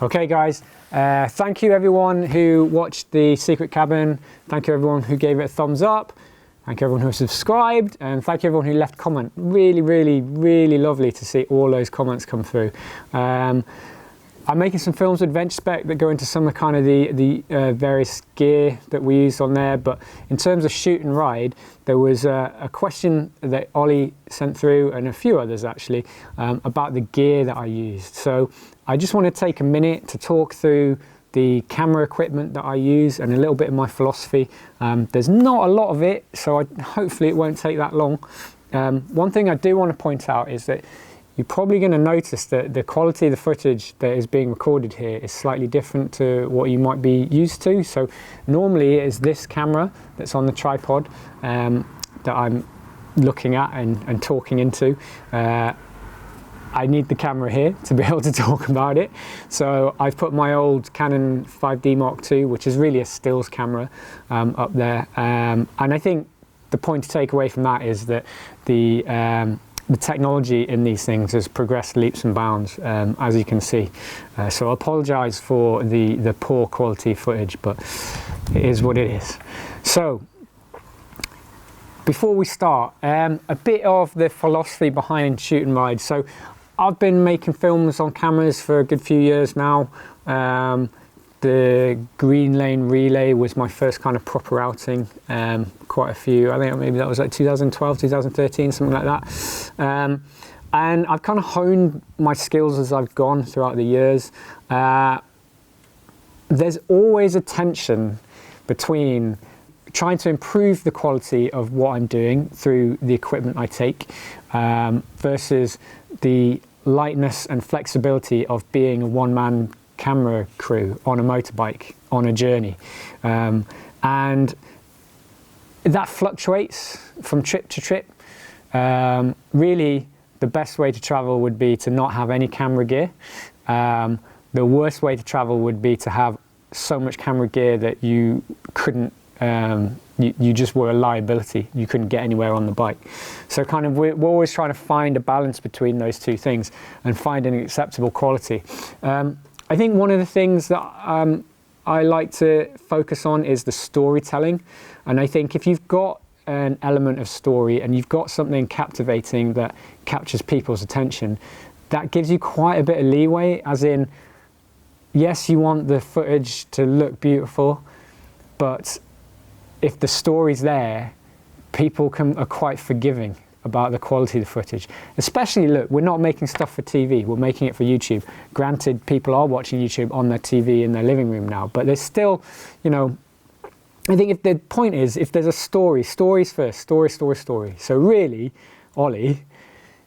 Okay guys, thank you everyone who watched the secret cabin. Thank you everyone who gave it a thumbs up. Thank you everyone who subscribed, and thank you everyone who left comment. Really lovely to see all those comments come through. I'm making some films with Adventure Spec that go into some of kind of the various gear that we use on there, but in terms of shoot and ride, there was a question that Ollie sent through, and a few others actually, about the gear that I used. So I just want to take a minute to talk through the camera equipment that I use and a little bit of my philosophy. There's not a lot of it, so hopefully it won't take that long. One thing I do want to point out is that you're probably going to notice that the quality of the footage that is being recorded here is slightly different to what you might be used to. So normally it is this camera that's on the tripod that I'm looking at and talking into. I need the camera here to be able to talk about it. So I've put my old Canon 5D Mark II, which is really a stills camera, up there. And I think the point to take away from that is that the technology in these things has progressed leaps and bounds, as you can see. So I apologise for the poor quality footage, but it is what it is. So before we start, a bit of the philosophy behind shoot and ride. So I've been making films on cameras for a good few years now. The Green Lane Relay was my first kind of proper outing, quite a few, I think maybe that was like 2012, 2013, something like that. And I've kind of honed my skills as I've gone throughout the years. There's always a tension between trying to improve the quality of what I'm doing through the equipment I take, versus the lightness and flexibility of being a one-man camera crew on a motorbike on a journey, and that fluctuates from trip to trip. Really the best way to travel would be to not have any camera gear. The worst way to travel would be to have so much camera gear that you couldn't you just were a liability. You couldn't get anywhere on the bike. So kind of we're always trying to find a balance between those two things and find an acceptable quality. I think one of the things that I like to focus on is the storytelling. And I think if you've got an element of story and you've got something captivating that captures people's attention, that gives you quite a bit of leeway, as in, yes, you want the footage to look beautiful, but if the story's there, people are quite forgiving about the quality of the footage. Especially, look, we're not making stuff for TV, we're making it for YouTube. Granted, people are watching YouTube on their TV in their living room now, but there's still, you know, I think if the point is, if there's a story, stories first, story. So really, Ollie,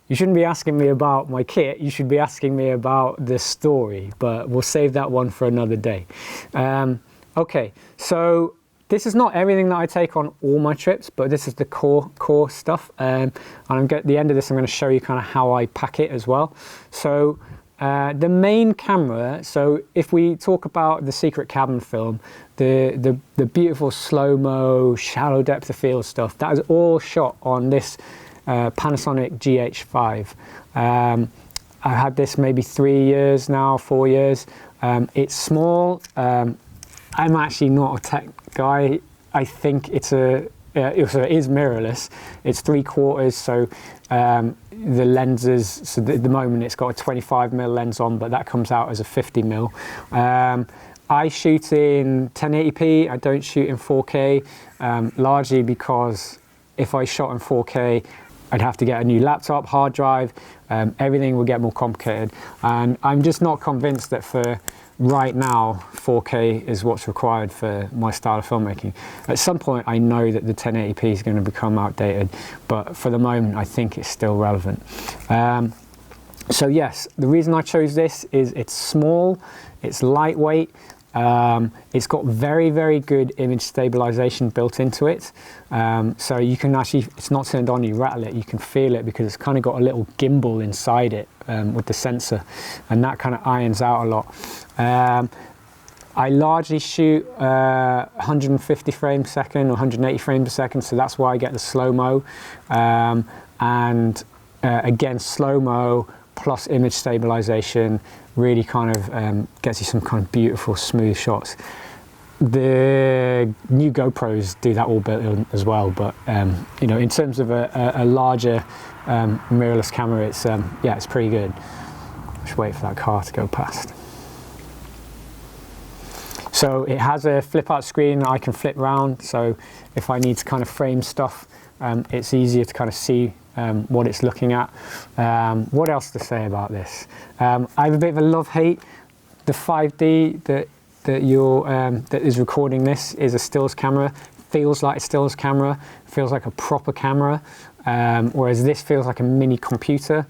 you shouldn't be asking me about my kit, you should be asking me about the story, but we'll save that one for another day. Okay, so this is not everything that I take on all my trips, but this is the core stuff. And at the end of this, I'm going to show you kind of how I pack it as well. So the main camera, so if we talk about the secret cabin film, the beautiful slow-mo, shallow depth of field stuff, that is all shot on this Panasonic GH5. I've had this maybe 3 years now, 4 years. It's small. I'm actually not a tech guy. I think it is mirrorless. It's 3/4, so the lenses, so at the moment it's got a 25mm lens on, but that comes out as a 50mm. I shoot in 1080p, I don't shoot in 4K, largely because if I shot in 4K, I'd have to get a new laptop, hard drive, everything will get more complicated. And I'm just not convinced that for right now, 4K is what's required for my style of filmmaking. At some point, I know that the 1080p is going to become outdated, but for the moment, I think it's still relevant. So yes, the reason I chose this is it's small, it's lightweight, it's got very good image stabilization built into it. So you can actually, it's not turned on, you rattle it, you can feel it because it's kind of got a little gimbal inside it with the sensor, and that kind of irons out a lot. I largely shoot 150 frames per second or 180 frames per second, so that's why I get the slow-mo. Again, slow-mo plus image stabilization really kind of gets you some kind of beautiful smooth shots. The new GoPros do that all bit as well, but you know, in terms of a larger mirrorless camera, it's yeah, it's pretty good. Just wait for that car to go past. So it has a flip out screen I can flip round, so if I need to kind of frame stuff, it's easier to kind of see what it's looking at. What else to say about this? I have a bit of a love-hate. The 5D that is recording this is a stills camera. Feels like a stills camera, feels like a proper camera, whereas this feels like a mini computer.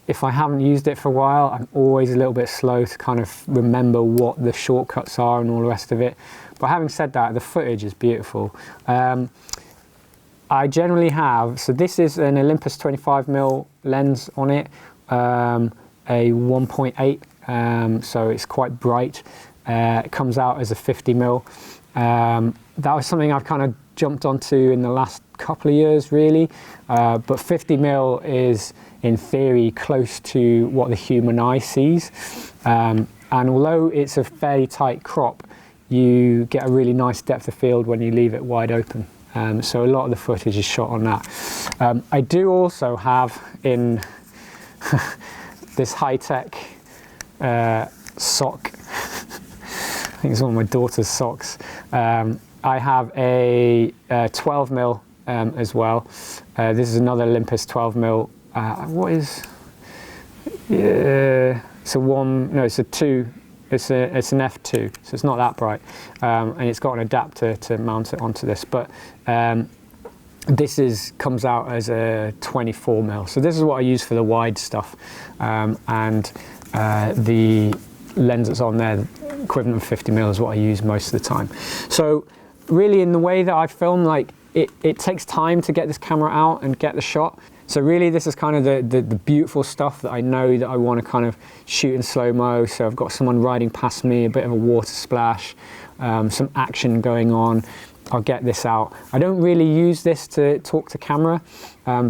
If I haven't used it for a while, I'm always a little bit slow to kind of remember what the shortcuts are and all the rest of it. But having said that, the footage is beautiful. I generally have, so this is an Olympus 25mm lens on it, a 1.8, so it's quite bright. It comes out as a 50mm. That was something I've kind of jumped onto in the last couple of years, really. But 50mm is, in theory, close to what the human eye sees. And although it's a fairly tight crop, you get a really nice depth of field when you leave it wide open. So a lot of the footage is shot on that. I do also have in this high-tech sock, I think it's one of my daughter's socks. I have a 12mm as well. This is another Olympus 12mm. What is? It's a one. No, it's a two. It's an f2, so it's not that bright, and it's got an adapter to mount it onto this. But this comes out as a 24mm. So this is what I use for the wide stuff, and the lens that's on there, equivalent of 50mm, is what I use most of the time. So really, in the way that I film, like it takes time to get this camera out and get the shot. So really, this is kind of the beautiful stuff that I know that I want to kind of shoot in slow-mo. So I've got someone riding past me, a bit of a water splash, some action going on. I'll get this out. I don't really use this to talk to camera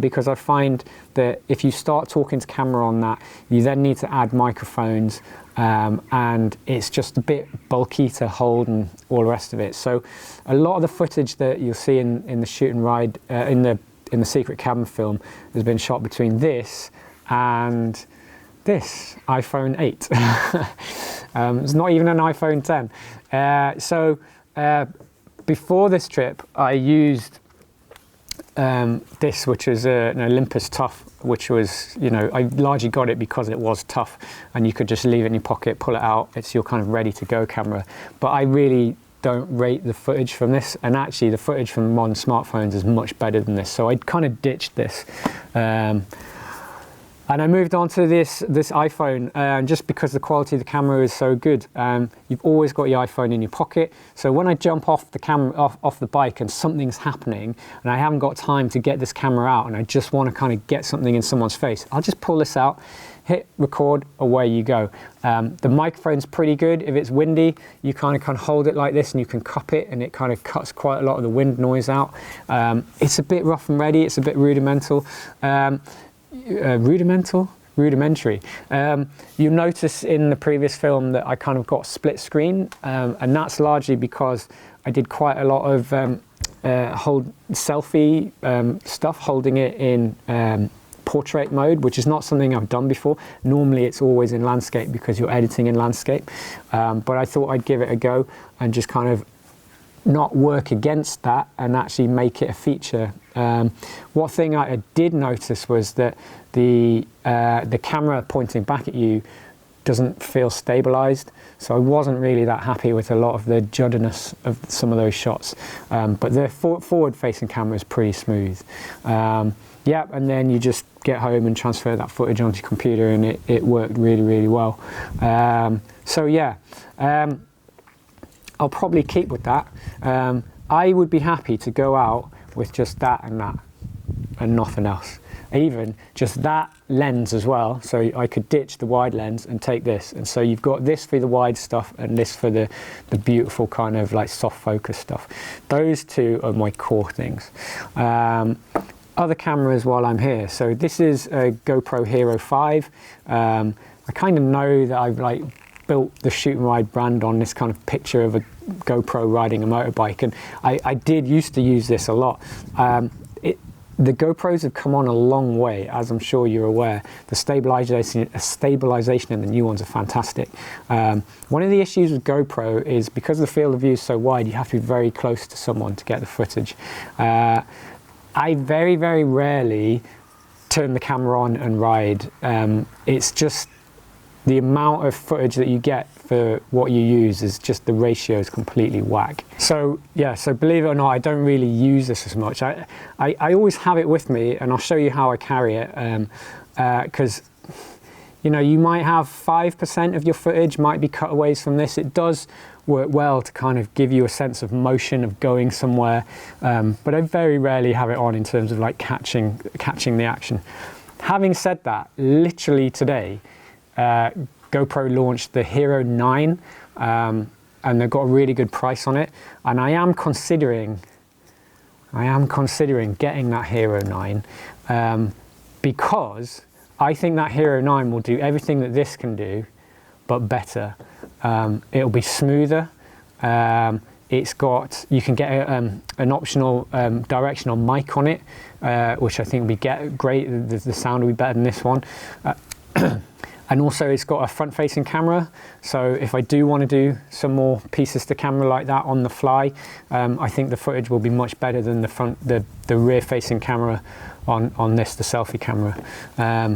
because I find that if you start talking to camera on that, you then need to add microphones, and it's just a bit bulky to hold and all the rest of it. So a lot of the footage that you'll see in the shoot and ride, in the secret cabin film, has been shot between this and this iPhone 8. It's not even an iPhone 10. Before this trip, I used this, which is an Olympus Tough, which was, you know, I largely got it because it was tough and you could just leave it in your pocket, pull it out, it's your kind of ready to go camera. But I really don't rate the footage from this, and actually the footage from modern smartphones is much better than this, so I kind of ditched this. And I moved on to this iPhone just because the quality of the camera is so good. You've always got your iPhone in your pocket, so when I jump off the bike and something's happening and I haven't got time to get this camera out and I just want to kind of get something in someone's face, I'll just pull this out, hit record, away you go. The microphone's pretty good. If it's windy, you kind of hold it like this and you can cup it, and it kind of cuts quite a lot of the wind noise out. It's a bit rough and ready, it's a bit rudimental. Rudimentary. You'll notice in the previous film that I kind of got split screen, and that's largely because I did quite a lot of selfie stuff, holding it in portrait mode, which is not something I've done before. Normally it's always in landscape because you're editing in landscape, but I thought I'd give it a go and just kind of not work against that and actually make it a feature. One thing I did notice was that the camera pointing back at you doesn't feel stabilized, so I wasn't really that happy with a lot of the juddiness of some of those shots, but the forward-facing camera is pretty smooth. Yeah, and then you just get home and transfer that footage onto your computer, and it worked really, really well. So yeah, I'll probably keep with that. I would be happy to go out with just that and nothing else. Even just that lens as well, so I could ditch the wide lens and take this, and so you've got this for the wide stuff and this for the beautiful kind of like soft focus stuff. Those two are my core things. Other cameras while I'm here, so this is a GoPro Hero 5. I kind of know that I've like built the Shoot and Ride brand on this kind of picture of a GoPro riding a motorbike, and I did used to use this a lot. The GoPros have come on a long way, as I'm sure you're aware. The stabilization in the new ones are fantastic. One of the issues with GoPro is because the field of view is so wide, you have to be very close to someone to get the footage. I very, very rarely turn the camera on and ride. It's just the amount of footage that you get for what you use is just, the ratio is completely whack. So yeah, so believe it or not, I don't really use this as much. I always have it with me, and I'll show you how I carry it, because you know, you might have 5% of your footage might be cutaways from this. It does work well to kind of give you a sense of motion of going somewhere, but I very rarely have it on in terms of like catching the action. Having said that, literally today, GoPro launched the Hero 9, and they've got a really good price on it, and I am considering getting that Hero 9, because I think that Hero 9 will do everything that this can do, but better. It'll be smoother. It's got, you can get an optional directional mic on it, which I think will be great. The sound will be better than this one. And also it's got a front-facing camera, so if I do want to do some more pieces to camera like that on the fly, I think the footage will be much better than the rear-facing camera on this, the selfie camera.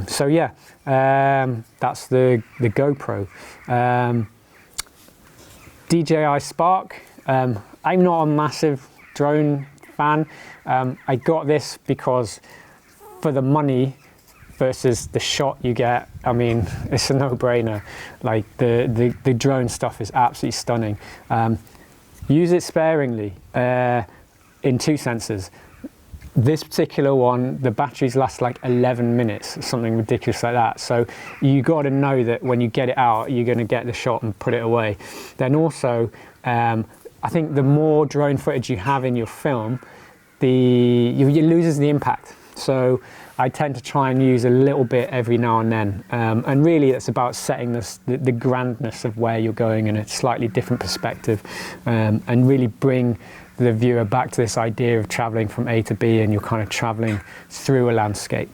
So yeah, that's the GoPro. DJI Spark. I'm not a massive drone fan. I got this because for the money versus the shot you get, I mean, it's a no-brainer. Like the drone stuff is absolutely stunning. Use it sparingly in two senses. This particular one, the batteries last like 11 minutes, something ridiculous like that. So you got to know that when you get it out, you're going to get the shot and put it away. Then also, I think the more drone footage you have in your film, it loses the impact. So I tend to try and use a little bit every now and then, and really it's about setting the grandness of where you're going in a slightly different perspective, and really bring the viewer back to this idea of traveling from A to B, and you're kind of traveling through a landscape.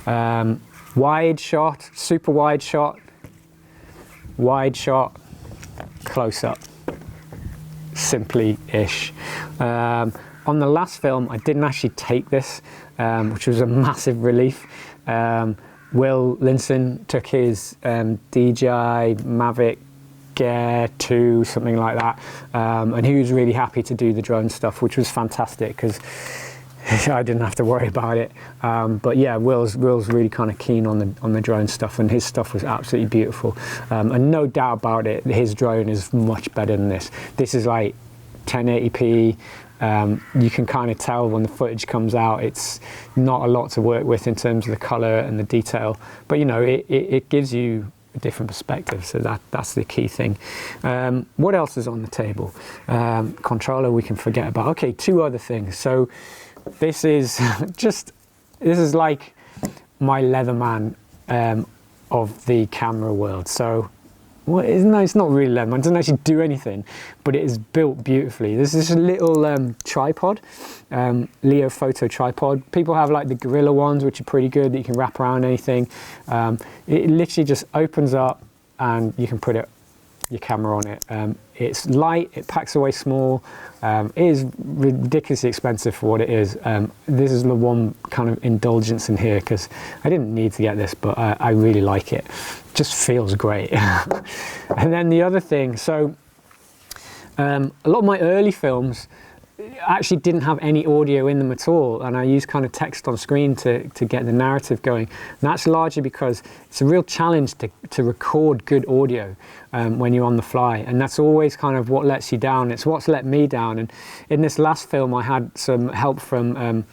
Wide shot, super wide shot, close up, simply-ish. On the last film, I didn't actually take this, which was a massive relief. Will Linson took his DJI Mavic Air 2, something like that, and he was really happy to do the drone stuff, which was fantastic because I didn't have to worry about it. But yeah, Will's really kind of keen on the drone stuff, and his stuff was absolutely beautiful. And no doubt about it, his drone is much better than this. This is like 1080p. You can kind of tell when the footage comes out, it's not a lot to work with in terms of the color and the detail, but you know, it gives you a different perspective, so that's the key thing. What else is on the table? Controller we can forget about. Okay, two other things. So this is like my Leatherman of the camera world. So well, it's not really Leatherman, it doesn't actually do anything, but it is built beautifully. This is a little tripod, Leo photo tripod. People have like the Gorilla ones, which are pretty good, that you can wrap around anything. It literally just opens up and you can put your camera on it. It's light, it packs away small, it is ridiculously expensive for what it is. This is the one kind of indulgence in here, because I didn't need to get this, but I really like it. Just feels great. And then the other thing, so a lot of my early films actually didn't have any audio in them at all, and I used kind of text on screen to get the narrative going. And that's largely because it's a real challenge to record good audio when you're on the fly, and that's always kind of what lets you down. It's what's let me down. And in this last film I had some help from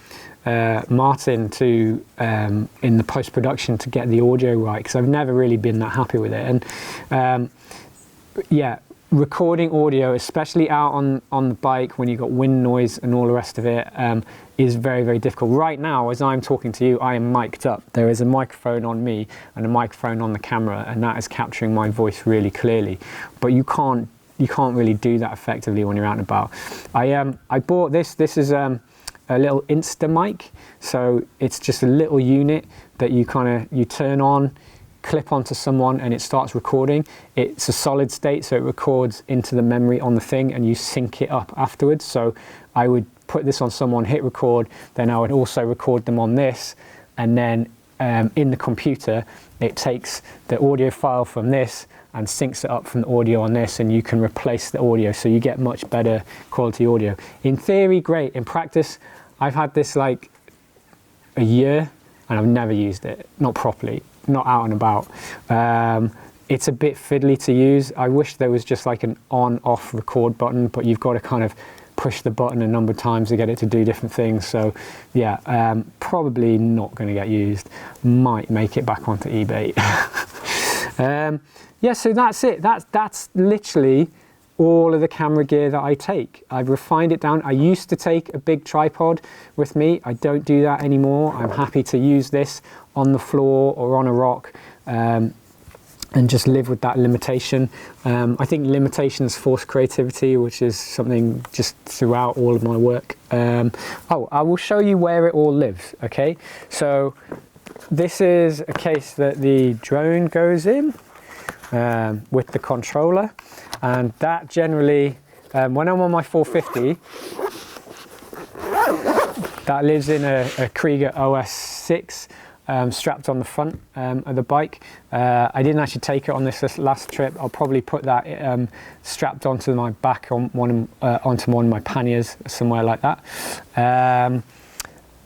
Martin in the post-production to get the audio right, because I've never really been that happy with it. And yeah, recording audio, especially out on the bike when you've got wind noise and all the rest of it, is very, very difficult. Right now, as I'm talking to you, I am mic'd up. There is a microphone on me and a microphone on the camera, and that is capturing my voice really clearly. But you can't really do that effectively when you're out and about. I bought this. This is a little Insta mic, so it's just a little unit that you turn on, clip onto someone, and it starts recording. It's a solid state, so it records into the memory on the thing, and you sync it up afterwards. So I would put this on someone, hit record, then I would also record them on this, and then in the computer it takes the audio file from this and syncs it up from the audio on this, and you can replace the audio, so you get much better quality audio. In theory, great. In practice, I've had this like a year and I've never used it, not properly, not out and about. It's a bit fiddly to use. I wish there was just like an on-off record button, but you've got to kind of push the button a number of times to get it to do different things. So yeah, probably not going to get used. Might make it back onto eBay. Yeah, so that's it. That's literally all of the camera gear that I take. I've refined it down. I used to take a big tripod with me. I don't do that anymore. I'm happy to use this on the floor or on a rock, and just live with that limitation. I think limitations force creativity, which is something just throughout all of my work. Oh, I will show you where it all lives, okay? So this is a case that the drone goes in with the controller, and that generally, when I'm on my 450, that lives in a Krieger OS6, strapped on the front of the bike. I didn't actually take it on this last trip. I'll probably put that strapped onto my back on onto one of my panniers, somewhere like that.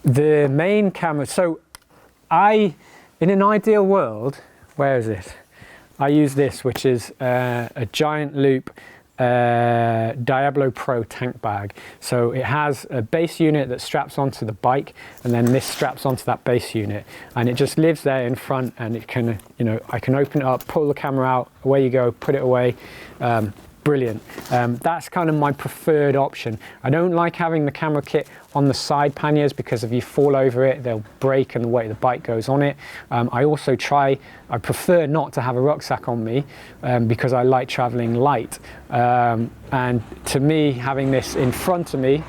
The main camera, so in an ideal world, where is it? I use this, which is a giant loop Diablo Pro tank bag. So it has a base unit that straps onto the bike, and then this straps onto that base unit, and it just lives there in front, and it can, I can open it up, pull the camera out, away you go, put it away. Brilliant. That's kind of my preferred option. I don't like having the camera kit on the side panniers, because if you fall over it, they'll break and the weight of the bike goes on it. I prefer not to have a rucksack on me, because I like traveling light. And to me, having this in front of me,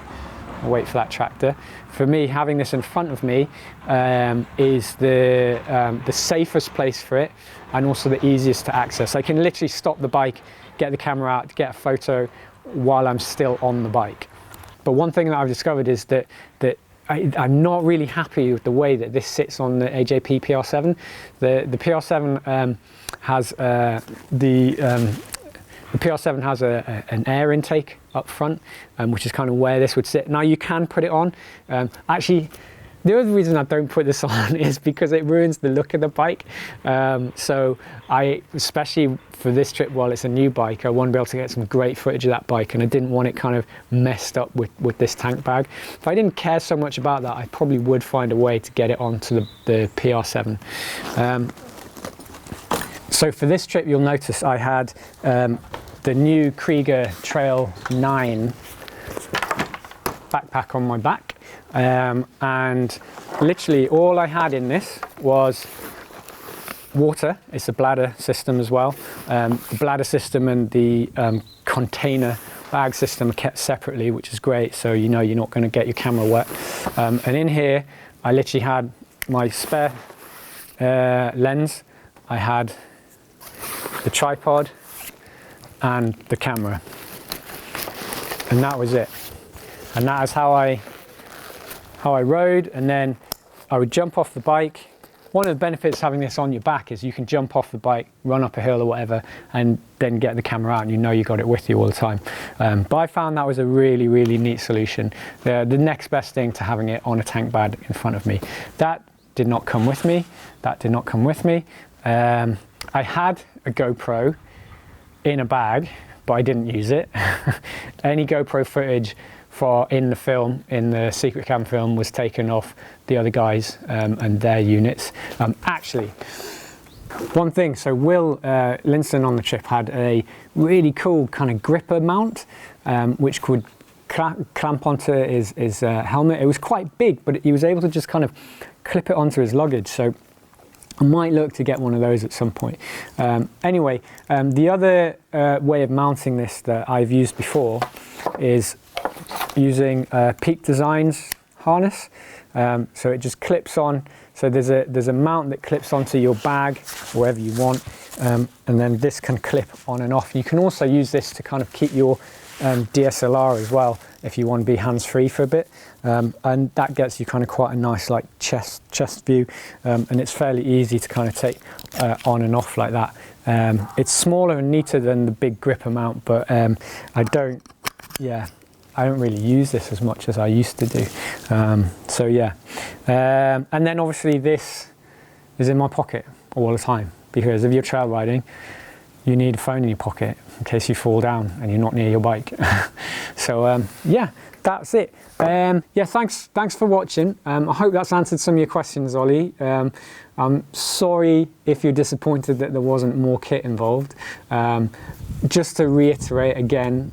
I'll wait for that tractor. For me, having this in front of me is the safest place for it, and also the easiest to access. I can literally stop the bike, get the camera out, get a photo while I'm still on the bike. But one thing that I've discovered is that I'm not really happy with the way that this sits on the AJP PR7. The PR7 has the PR7 has an air intake up front, which is kind of where this would sit. Now you can put it on. Actually, the other reason I don't put this on is because it ruins the look of the bike. So especially for this trip, while it's a new bike, I want to be able to get some great footage of that bike, and I didn't want it kind of messed up with this tank bag. If I didn't care so much about that, I probably would find a way to get it onto the PR7. So for this trip, you'll notice I had the new Krieger Trail 9 backpack on my back. And literally all I had in this was water. It's a bladder system as well. The bladder system and the container bag system are kept separately, which is great, so you're not going to get your camera wet. And in here I literally had my spare lens, I had the tripod and the camera, and that was it. And that is how I rode. And then I would jump off the bike. One of the benefits of having this on your back is you can jump off the bike, run up a hill or whatever, and then get the camera out, and you got it with you all the time. But I found that was a really, really neat solution. The next best thing to having it on a tank bag in front of me. That did not come with me. That did not come with me. I had a GoPro in a bag, but I didn't use it. Any GoPro footage in the Secret Cam film was taken off the other guys and their units. Actually, One thing, so Will Linson on the trip had a really cool kind of gripper mount, which could clamp onto his helmet. It was quite big, but he was able to just kind of clip it onto his luggage. So I might look to get one of those at some point. Anyway, the other way of mounting this that I've used before is using Peak Designs harness. So it just clips on. So there's a mount that clips onto your bag, wherever you want, and then this can clip on and off. You can also use this to kind of keep your DSLR as well, if you want to be hands-free for a bit, and that gets you kind of quite a nice like chest view, and it's fairly easy to kind of take on and off like that. It's smaller and neater than the big gripper mount, but I don't really use this as much as I used to do. So yeah, and then obviously this is in my pocket all the time, because if you're trail riding, you need a phone in your pocket in case you fall down and you're not near your bike. So yeah, that's it. Yeah, thanks for watching. I hope that's answered some of your questions, Ollie. I'm sorry if you're disappointed that there wasn't more kit involved. Just to reiterate again,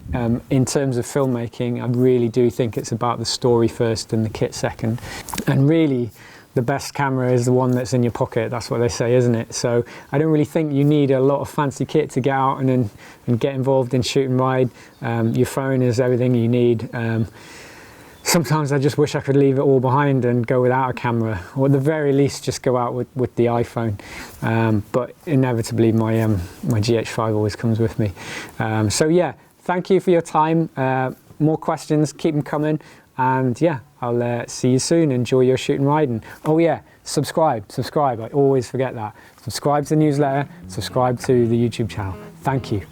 in terms of filmmaking, I really do think it's about the story first and the kit second. And really, the best camera is the one that's in your pocket. That's what they say, isn't it? So I don't really think you need a lot of fancy kit to get out and get involved in shoot and ride. Your phone is everything you need. Sometimes I just wish I could leave it all behind and go without a camera, or at the very least just go out with the iPhone. But inevitably my GH5 always comes with me. So yeah, thank you for your time. More questions, keep them coming. And yeah, I'll see you soon. Enjoy your shoot and riding. Oh yeah, subscribe. I always forget that. Subscribe to the newsletter, subscribe to the YouTube channel. Thank you.